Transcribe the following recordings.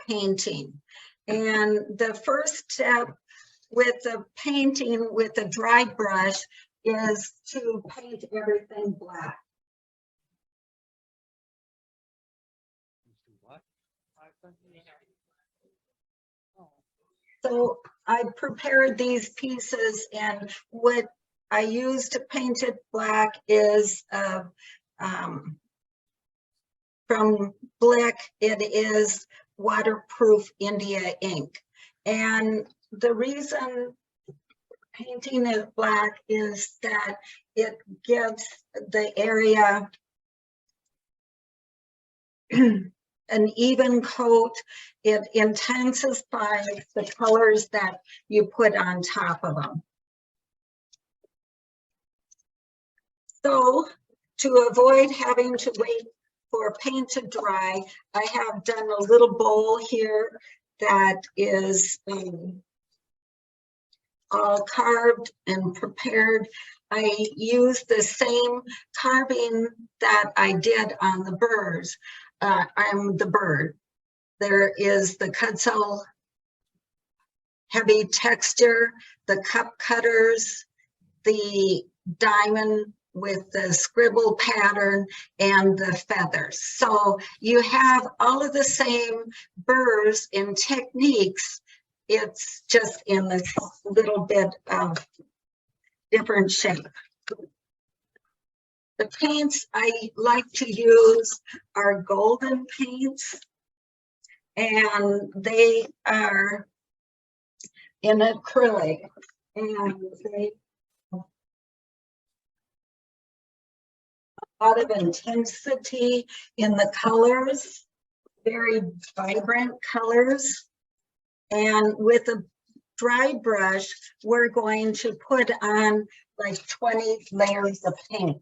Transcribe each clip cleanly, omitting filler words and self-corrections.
painting. And the first step with the painting with a dry brush is to paint everything black. So I prepared these pieces, and what I use to paint it black is from Blick. It is waterproof India ink. And the reason painting it black is that it gives the area an even coat. It intensifies the colors that you put on top of them. So to avoid having to wait for paint to dry, I have done a little bowl here that is all carved and prepared. I used the same carving that I did on the birds. I'm the bird. There is the Kutzall heavy texture, the cup cutters, the diamond with the scribble pattern, and the feathers. So you have all of the same burrs and techniques. It's just in this little bit of different shape. The paints I like to use are golden paints, and they are in acrylic, and they have a lot of intensity in the colors, very vibrant colors. And with a dry brush, we're going to put on like 20 layers of paint.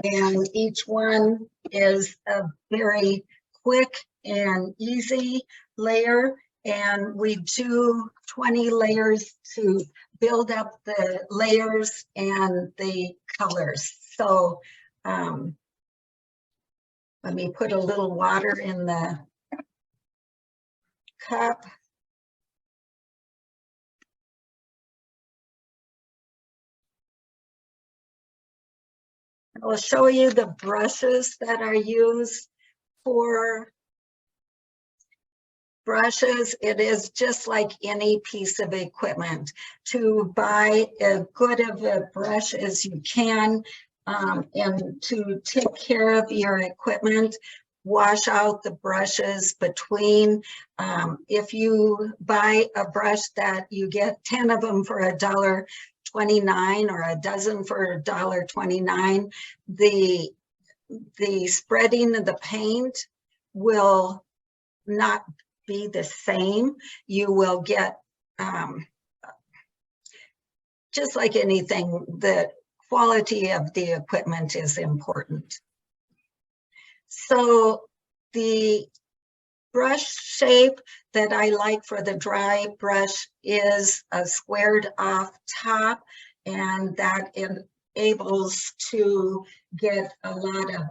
And each one is a very quick and easy layer. And we do 20 layers to build up the layers and the colors. So let me put a little water in the cup. I'll show you the brushes that are used for brushes. It is just like any piece of equipment. To buy as good of a brush as you can, and to take care of your equipment, wash out the brushes between. If you buy a brush that you get 10 of them for $1.29 or a dozen for $1.29, the spreading of the paint will not be the same. You will get, just like anything, the quality of the equipment is important. So the brush shape that I like for the dry brush is a squared off top, and that enables to get a lot of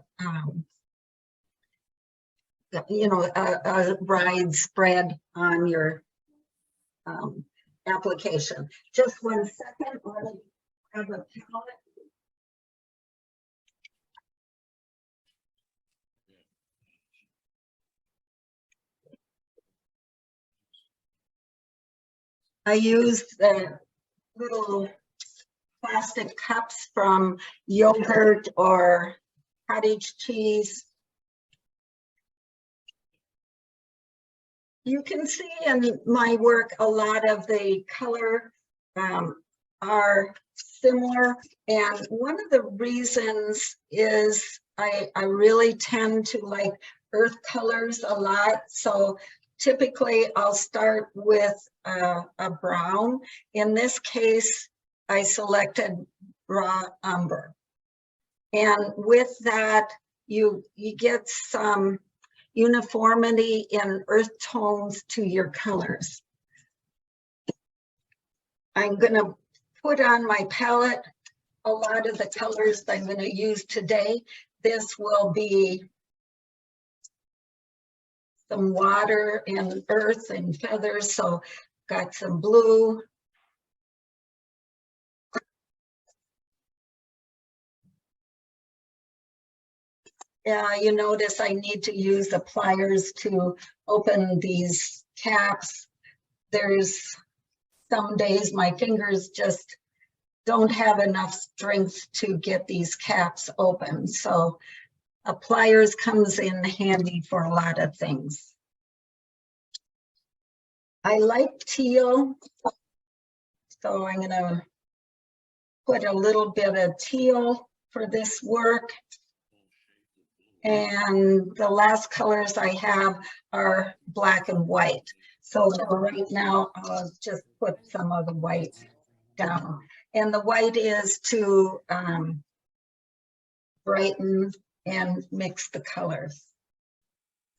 a wide spread on your application. Just 1 second, let me grab a palette. I used the little plastic cups from yogurt or cottage cheese. You can see in my work a lot of the color are similar, and one of the reasons is I really tend to like earth colors a lot. So typically I'll start with a brown. In this case, I selected raw umber, and with that you get some uniformity in earth tones to your colors. I'm going to put on my palette a lot of the colors that I'm going to use today. This will be some water and earth and feathers. So got some blue. You notice I need to use the pliers to open these caps. There's some days my fingers just don't have enough strength to get these caps open. So a pliers comes in handy for a lot of things. I like teal, so I'm gonna put a little bit of teal for this work. And the last colors I have are black and white. So for right now, I'll just put some of the white down. And the white is to brighten and mix the colors.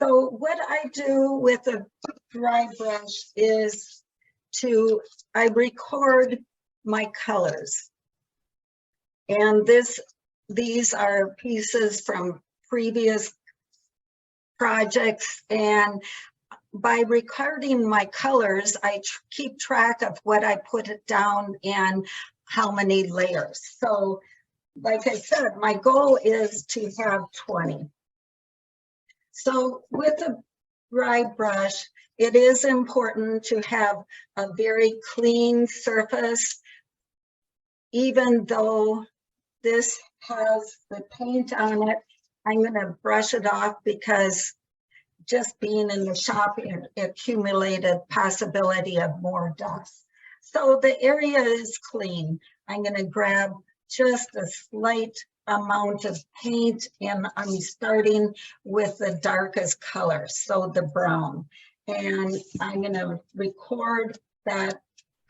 So what I do with a dry brush is I record my colors. And these are pieces from previous projects, and by recording my colors, I keep track of what I put it down and how many layers. So like I said, my goal is to have 20. So with a dry brush, it is important to have a very clean surface, even though this has the paint on it. I'm going to brush it off because just being in the shop, it accumulated possibility of more dust. So the area is clean. I'm going to grab just a slight amount of paint, and I'm starting with the darkest color, so the brown. And I'm going to record that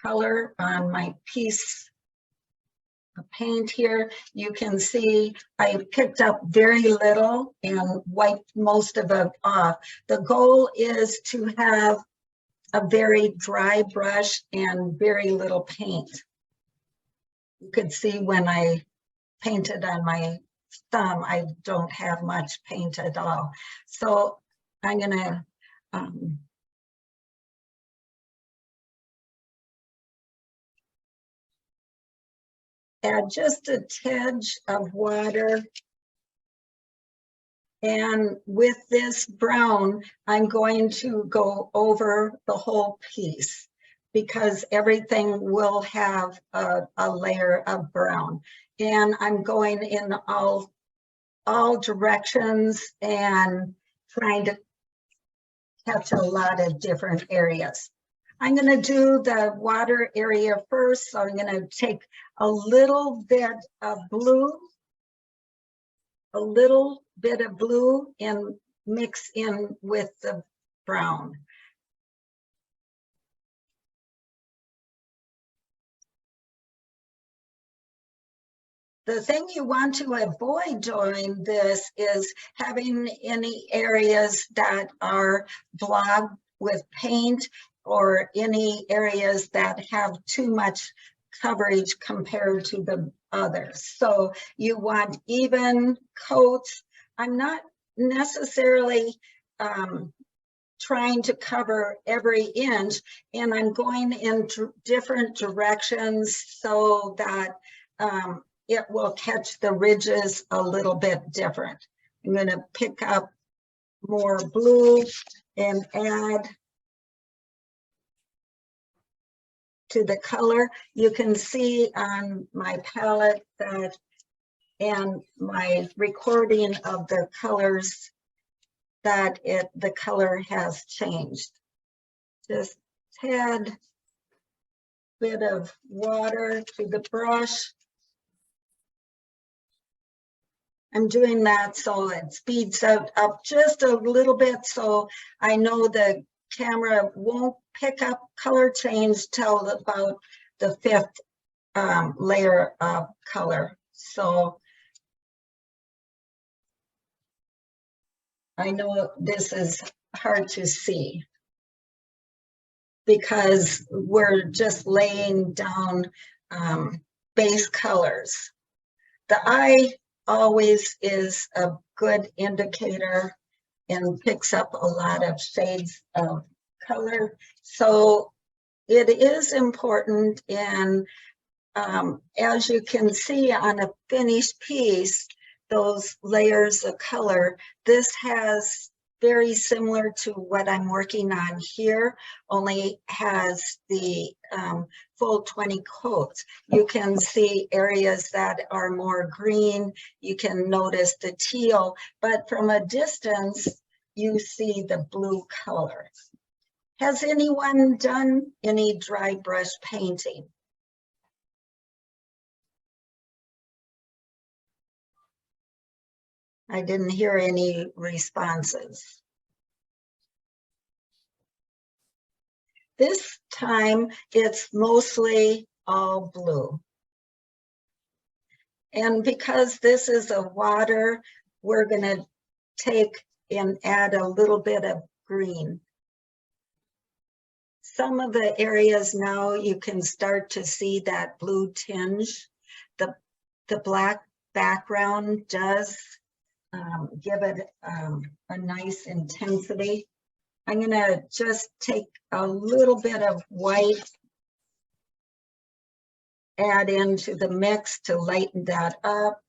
color on my piece paint here. You can see I picked up very little and wiped most of it off. The goal is to have a very dry brush and very little paint. You could see when I painted on my thumb, I don't have much paint at all. So I'm gonna add just a tinge of water. And with this brown, I'm going to go over the whole piece because everything will have a layer of brown. And I'm going in all directions and trying to catch a lot of different areas. I'm going to do the water area first. So I'm going to take a little bit of blue, and mix in with the brown. The thing you want to avoid doing this is having any areas that are blocked with paint or any areas that have too much coverage compared to the others. So you want even coats. I'm not necessarily trying to cover every inch, and I'm going in different directions so that it will catch the ridges a little bit different. I'm going to pick up more blue and add to the color. You can see on my palette that, and my recording of the colors, that the color has changed. Just add a bit of water to the brush. I'm doing that so it speeds up just a little bit, so I know the camera won't pick up color change till about the 5th layer of color. So I know this is hard to see because we're just laying down base colors. The eye always is a good indicator and picks up a lot of shades of color. So it is important, and as you can see on a finished piece, those layers of color, this has very similar to what I'm working on here, only has the full 20 coats. You can see areas that are more green. You can notice the teal, but from a distance, you see the blue color. Has anyone done any dry brush painting? I didn't hear any responses. This time it's mostly all blue. And because this is a water, we're gonna take and add a little bit of green. Some of the areas now you can start to see that blue tinge. The black background does give it a nice intensity. I'm gonna just take a little bit of white, add into the mix to lighten that up.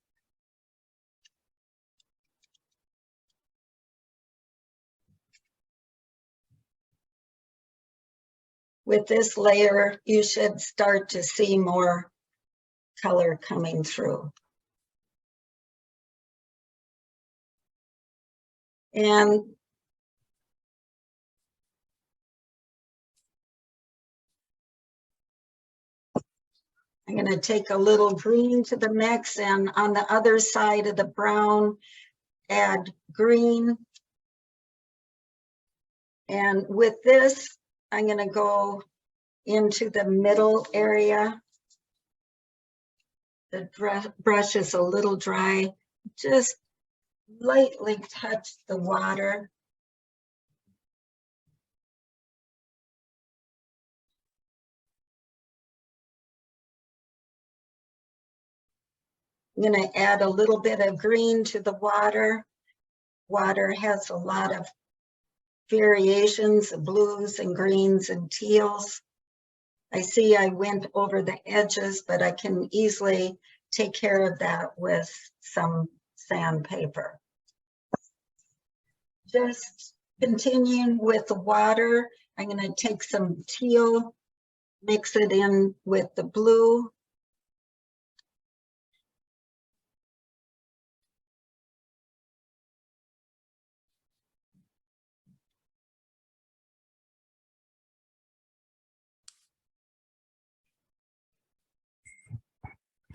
With this layer, you should start to see more color coming through. And I'm going to take a little green to the mix, and on the other side of the brown, add green. And with this, I'm going to go into the middle area. The brush is a little dry. Just lightly touch the water. I'm going to add a little bit of green to the water. Water has a lot of variations of blues and greens and teals. I see I went over the edges, but I can easily take care of that with some sandpaper. Just continuing with the water, I'm going to take some teal, mix it in with the blue.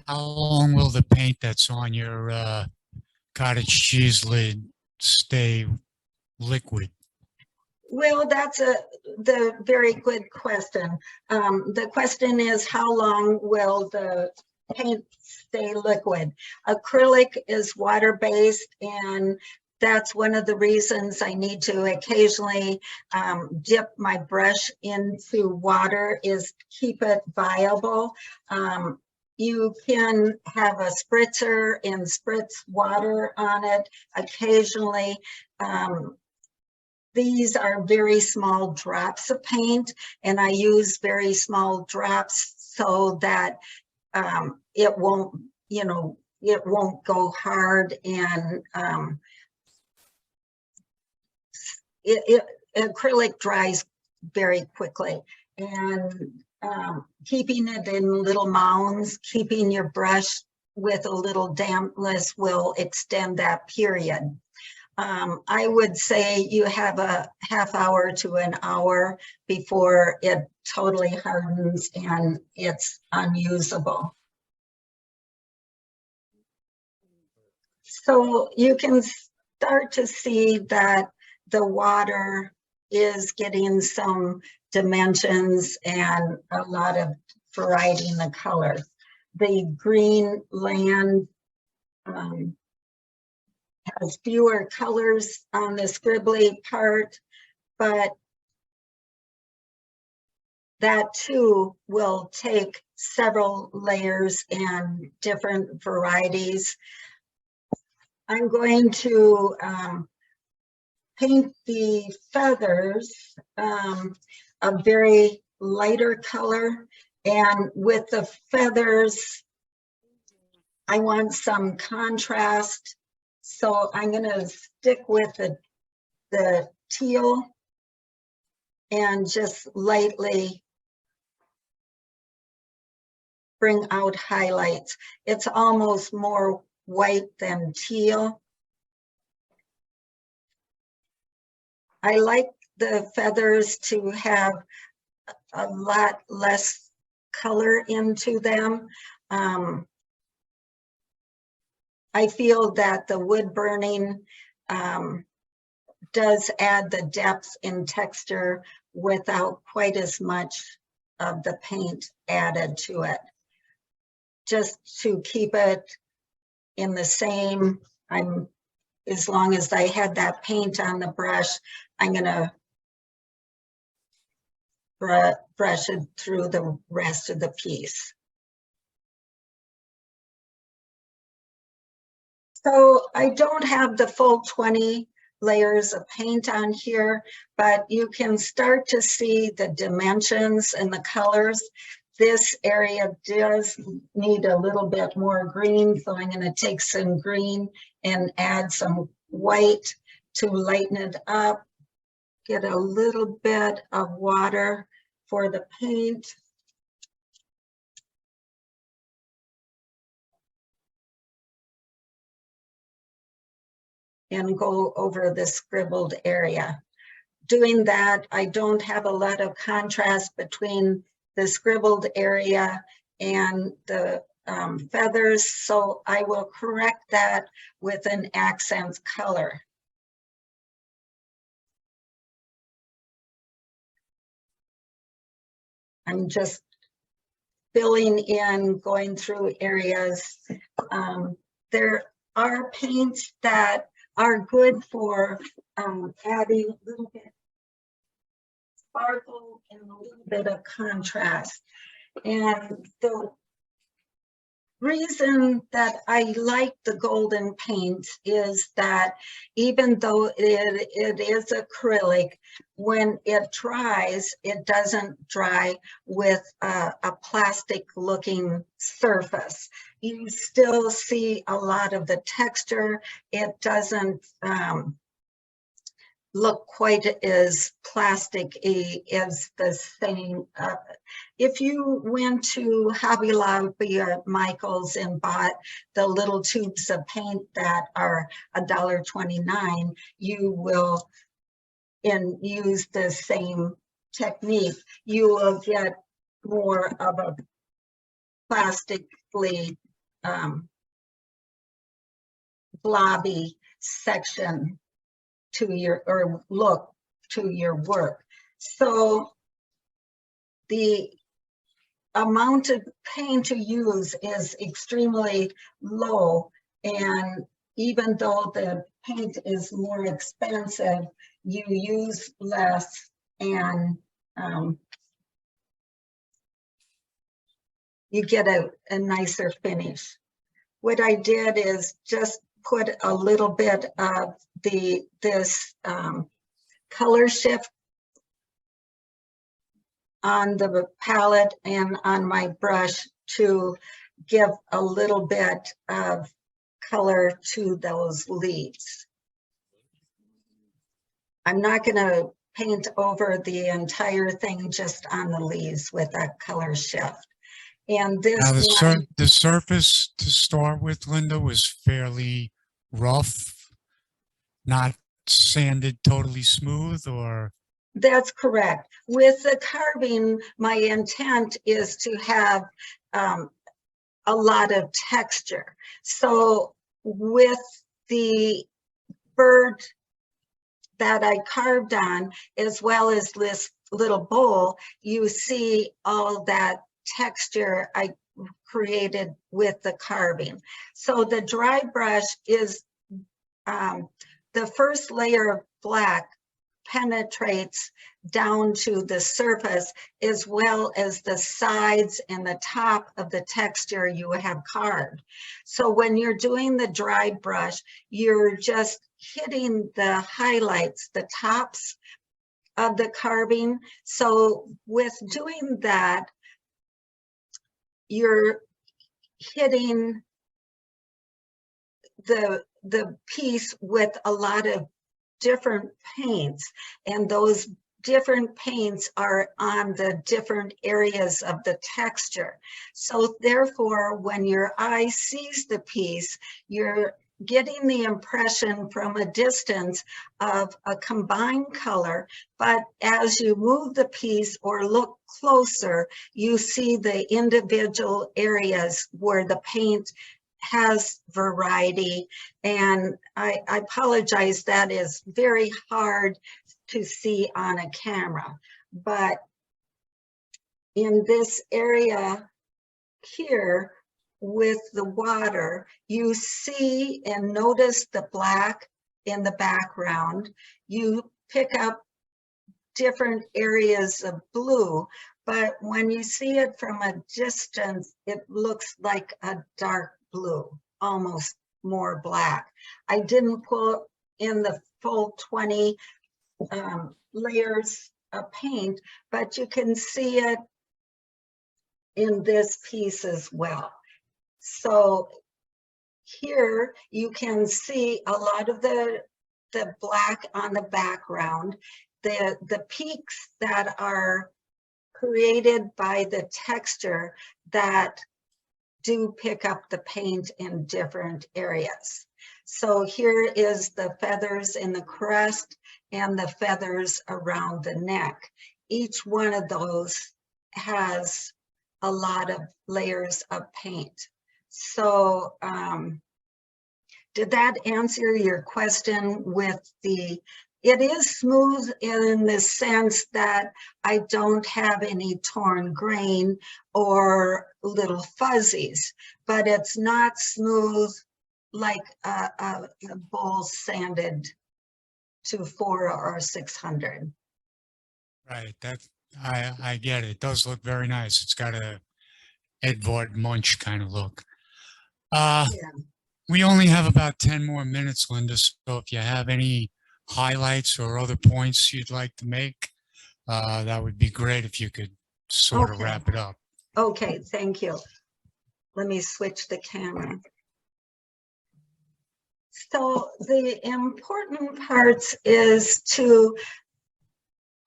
How long will the paint that's on your cottage cheese lid stay liquid? Well, that's the very good question. The question is, how long will the paint stay liquid? Acrylic is water-based, and that's one of the reasons I need to occasionally dip my brush into water, is keep it viable. You can have a spritzer and spritz water on it occasionally. These are very small drops of paint, and I use very small drops so that it won't, it won't go hard, and acrylic dries very quickly. And keeping it in little mounds, keeping your brush with a little dampness will extend that period. I would say you have a half hour to an hour before it totally hardens and it's unusable. So you can start to see that the water is getting some dimensions and a lot of variety in the color. The green land has fewer colors on the scribbly part, but that too will take several layers and different varieties. I'm going to paint the feathers a very lighter color, and with the feathers I want some contrast, so I'm going to stick with the teal and just lightly bring out highlights. It's almost more white than teal. I like the feathers to have a lot less color into them. I feel that the wood burning does add the depth and texture without quite as much of the paint added to it. Just to keep it in the same, as long as I had that paint on the brush, I'm gonna brush it through the rest of the piece. So I don't have the full 20 layers of paint on here, but you can start to see the dimensions and the colors. This area does need a little bit more green, so I'm going to take some green and add some white to lighten it up. Get a little bit of water for the paint. And go over the scribbled area. Doing that, I don't have a lot of contrast between the scribbled area and the feathers, so I will correct that with an accent color. I'm just filling in, going through areas. There are paints that are good for adding a little bit sparkle and a little bit of contrast. And the reason that I like the golden paint is that even though it is acrylic, when it dries, it doesn't dry with a plastic looking surface. You still see a lot of the texture. It doesn't look quite as plastic as the same. If you went to Hobby Lobby or Michael's and bought the little tubes of paint that are $1.29, you will, and use the same technique, you will get more of a plastically blobby section to your, or look to your work. So the amount of paint to use is extremely low, and even though the paint is more expensive, you use less, and you get a nicer finish. What I did is just put a little bit of this color shift on the palette and on my brush to give a little bit of color to those leaves. I'm not going to paint over the entire thing, just on the leaves with that color shift. And this Now, one, the surface to start with, Linda, was fairly rough, not sanded totally smooth, or? that's correct. With the carving, my intent is to have a lot of texture. So with the bird that I carved on, as well as this little bowl, you see all that texture I created with the carving. So the dry brush is the first layer of black penetrates down to the surface, as well as the sides and the top of the texture you have carved. So when you're doing the dry brush, you're just hitting the highlights, the tops of the carving. So with doing that, you're hitting the piece with a lot of different paints, and those different paints are on the different areas of the texture. So therefore, when your eye sees the piece, you're getting the impression from a distance of a combined color, but as you move the piece or look closer, you see the individual areas where the paint has variety. And I apologize, that is very hard to see on a camera, but in this area here with the water, you see and notice the black in the background. You pick up different areas of blue, but when you see it from a distance, it looks like a dark blue, almost more black. I didn't put in the full 20 layers of paint, but you can see it in this piece as well. So here you can see a lot of the black on the background, the peaks that are created by the texture that do pick up the paint in different areas. So here is the feathers in the crest and the feathers around the neck. Each one of those has a lot of layers of paint. So did that answer your question with the, it is smooth in the sense that I don't have any torn grain or little fuzzies, but it's not smooth like a bowl sanded to 400 or 600. Right, that I get it. It does look very nice. It's got a Edvard Munch kind of look. Yeah. We only have about 10 more minutes, Linda, so if you have any highlights or other points you'd like to make, that would be great if you could sort of wrap it up. Okay, thank you. Let me switch the camera. So the important parts is to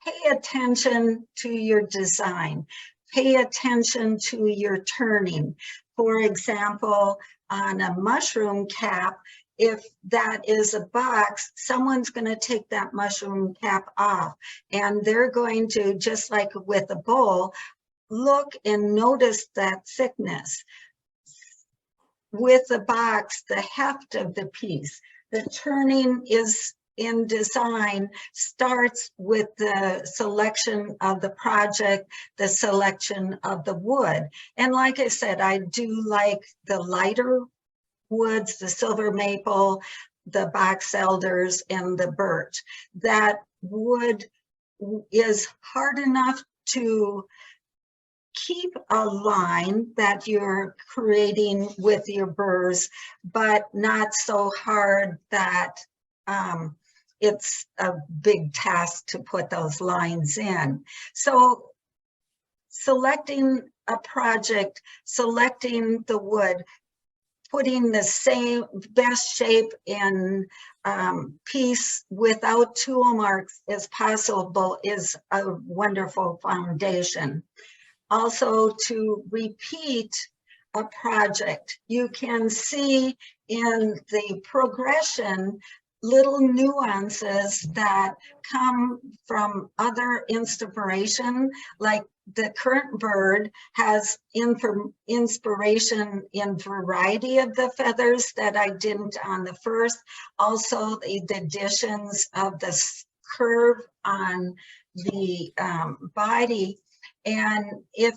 pay attention to your design, pay attention to your turning. For example, on a mushroom cap, if that is a box, someone's going to take that mushroom cap off, and they're going to, just like with a bowl, look and notice that thickness. With the box, the heft of the piece, the turning is in design starts with the selection of the project, the selection of the wood. And like I said, I do like the lighter woods, the silver maple, the box elders, and the birch. That wood is hard enough to keep a line that you're creating with your burrs, but not so hard that it's a big task to put those lines in. So selecting a project, selecting the wood, putting the same best shape and piece without tool marks as possible is a wonderful foundation. Also, to repeat a project, you can see in the progression little nuances that come from other inspiration, like the current bird has inspiration in variety of the feathers that I didn't on the first. Also, the additions of the curve on the body. And if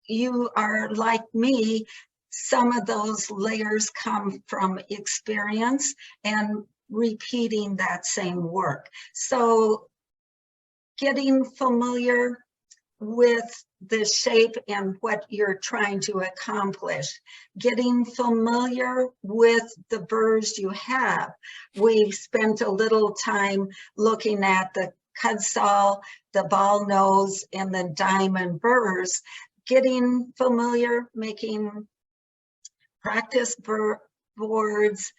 you are like me, some of those layers come from experience and repeating that same work. So getting familiar with the shape and what you're trying to accomplish. Getting familiar with the burrs you have. We spent a little time looking at the cudsall, the ball nose, and the diamond burrs. Getting familiar, making practice boards,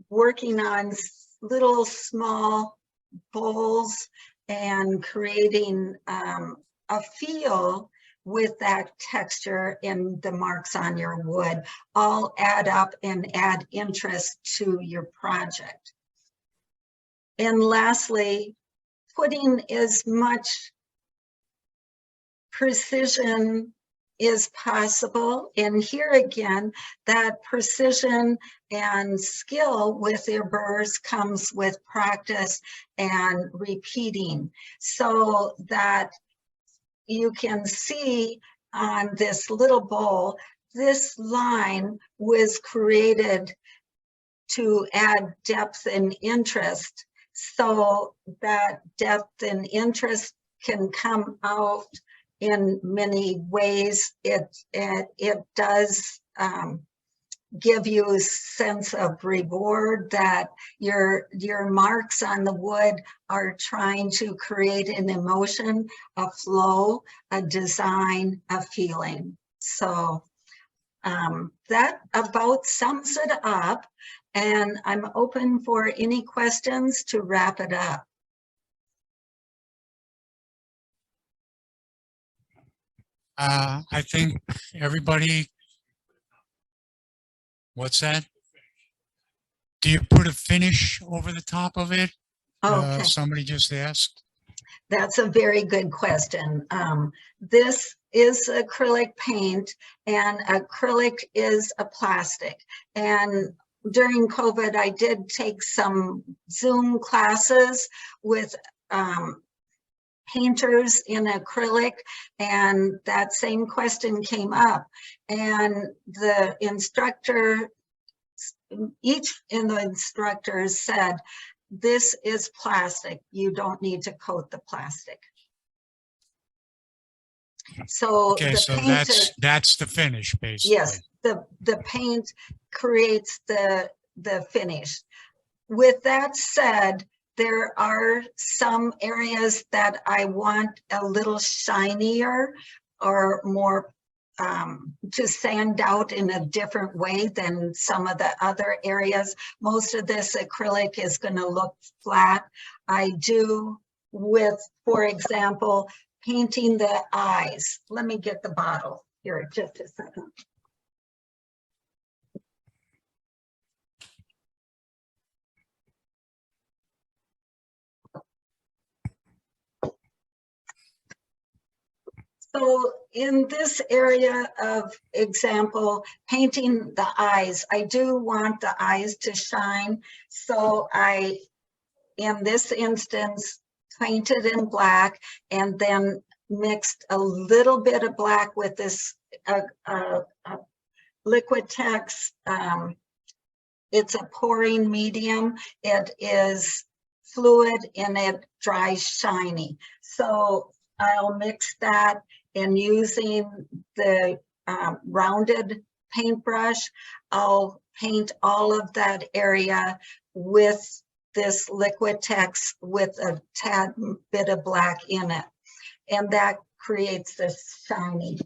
working on little small bowls, and creating a feel with that texture and the marks on your wood all add up and add interest to your project. And lastly, putting as much precision is possible. And here again, that precision and skill with your burrs comes with practice and repeating, so that you can see on this little bowl, this line was created to add depth and interest, so that depth and interest can come out in many ways. It does give you a sense of reward that your marks on the wood are trying to create an emotion, a flow, a design, a feeling. So that about sums it up, and I'm open for any questions to wrap it up. I think everybody, what's that? Do you put a finish over the top of it? Okay. Somebody just asked. That's a very good question. This is acrylic paint, and acrylic is a plastic. And during COVID, I did take some Zoom classes with painters in acrylic, and that same question came up. And the instructor, each in the instructors said, this is plastic. You don't need to coat the plastic. So okay, the so painter, that's the finish, basically. yes, the paint creates the finish. With that said, there are some areas that I want a little shinier or more to stand out in a different way than some of the other areas. Most of this acrylic is going to look flat. I do with, for example, painting the eyes. Let me get the bottle here just a second. So in this area of example, painting the eyes, I do want the eyes to shine. So I, in this instance, painted in black and then mixed a little bit of black with this Liquitex. It's a pouring medium. It is fluid and it dries shiny. So I'll mix that, and using the rounded paintbrush, I'll paint all of that area with this Liquitex with a tad bit of black in it. And that creates this shiny.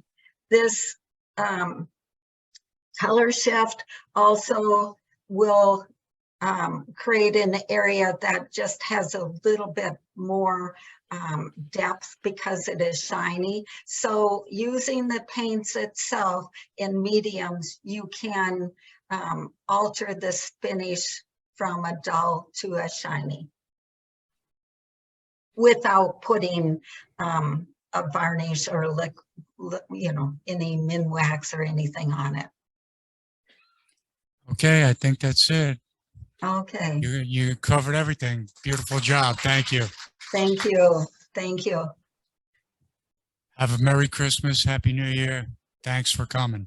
This color shift also will create an area that just has a little bit more depth because it is shiny. So using the paints itself in mediums, you can alter this finish from a dull to a shiny without putting a varnish or any Minwax or anything on it. Okay, I think that's it. Okay. You covered everything. Beautiful job. Thank you. Thank you. Thank you. Have a Merry Christmas. Happy New Year. Thanks for coming.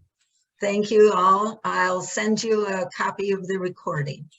Thank you all. I'll send you a copy of the recording.